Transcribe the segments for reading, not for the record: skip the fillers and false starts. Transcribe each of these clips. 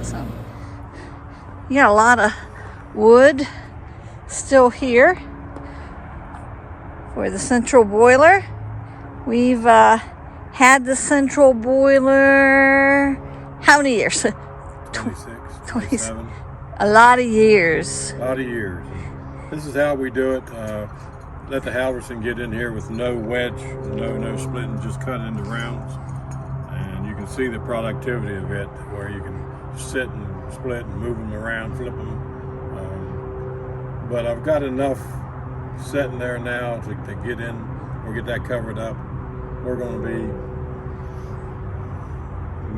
So you got a lot of wood still here for the central boiler. We've had the central boiler how many years? 26, 27. A lot of years. A lot of years. This is how we do it. Let the Halverson get in here with no wedge, no splitting, just cut into rounds. And you can see the productivity of it, where you can sit and split and move them around, flip them. But I've got enough sitting there now to get in or get that covered up. We're going to be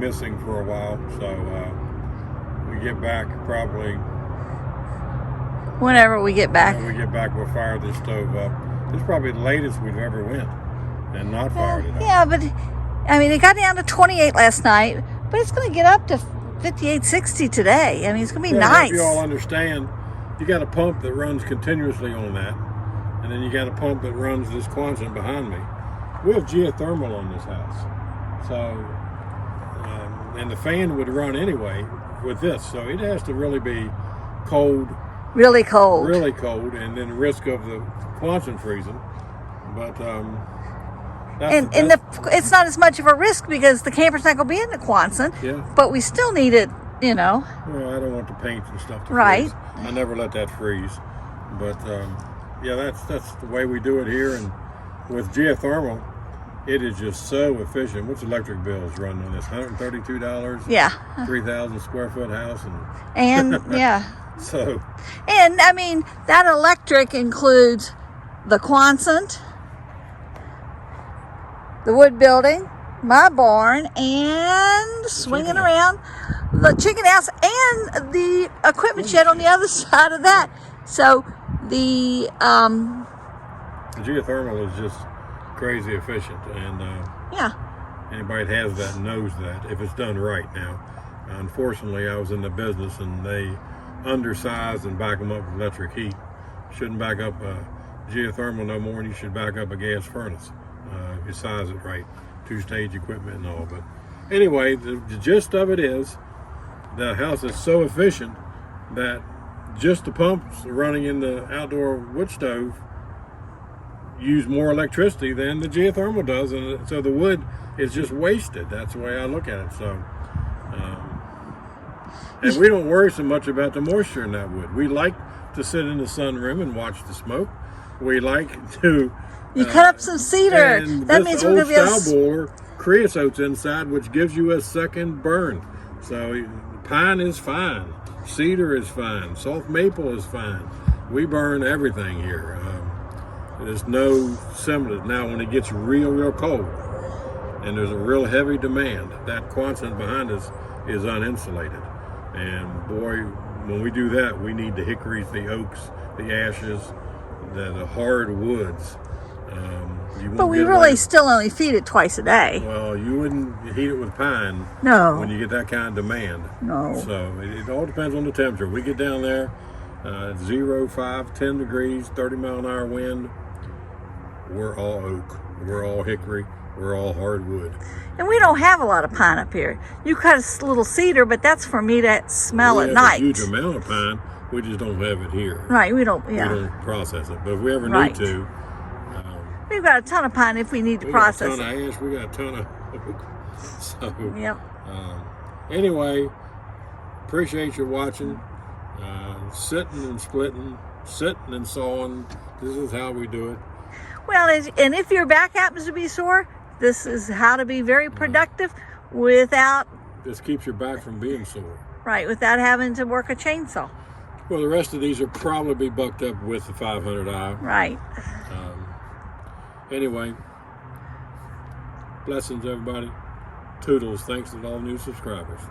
missing for a while, so we get back probably whenever we get back. When we get back, we'll fire this stove up. It's probably the latest we've ever went and not fired it up. Yeah, but I mean, it got down to 28 last night, but it's going to get up to 58, 60 today. I mean, it's going to be nice. You all understand, you got a pump that runs continuously on that, and then you got a pump that runs this Quonset behind me. We have geothermal on this house, so and the fan would run anyway with this, so it has to really be cold. Really cold. Really cold, and then risk of the Quonset freezing. But it's not as much of a risk because the camper's not going to be in the Quonset. Yeah. But we still need it, you know. Well, I don't want the paint and stuff to freeze. I never let that freeze. But yeah, that's the way we do it here. And with geothermal, it is just so efficient. What's electric bills running on this? $132. Yeah. 3,000 square foot house and yeah. So. And I mean, that electric includes the Quonset, the wood building, my barn, and swinging around the chicken house and the equipment shed on the other side of that. So the geothermal is just crazy efficient, and yeah, anybody that has that knows that if it's done right. Now, unfortunately, I was in the business and they undersize and back them up with electric heat. Shouldn't back up geothermal no more, and you should back up a gas furnace if you size it right, 2-stage equipment and all. But anyway, the gist of it is the house is so efficient that just the pumps running in the outdoor wood stove use more electricity than the geothermal does, and so the wood is just wasted. That's the way I look at it. So and we don't worry so much about the moisture in that wood. We like to sit in the sunroom and watch the smoke. We like to cut up some cedar. That means we're going to be able to boiler creosote's inside, which gives you a second burn. So pine is fine, cedar is fine, soft maple is fine. We burn everything here. There's no semblance. Now, when it gets real cold and there's a real heavy demand, that Quonset behind us is uninsulated. And boy, when we do that, we need the hickories, the oaks, the ashes, the hard woods. But we really still only feed it twice a day. Well, you wouldn't heat it with pine. No. When you get that kind of demand. No. So it all depends on the temperature. We get down there, 0, 5, 10 degrees, 30-mile-an-hour wind. We're all oak. We're all hickory. We're all hardwood. And we don't have a lot of pine up here. You cut a little cedar, but that's for me to smell at night. We have a huge amount of pine. We just don't have it here. Right, we don't, yeah. We don't process it. But if we ever need to. We've got a ton of pine if we need to process it. We got a ton of ash. We got a ton of oak. So, yep. Anyway, appreciate you watching. Sitting and splitting, sitting and sawing. This is how we do it. Well, and if your back happens to be sore, this is how to be very productive without... This keeps your back from being sore. Right, without having to work a chainsaw. Well, the rest of these will probably be bucked up with the 500i. Right. Anyway, blessings, everybody. Toodles. Thanks to all new subscribers.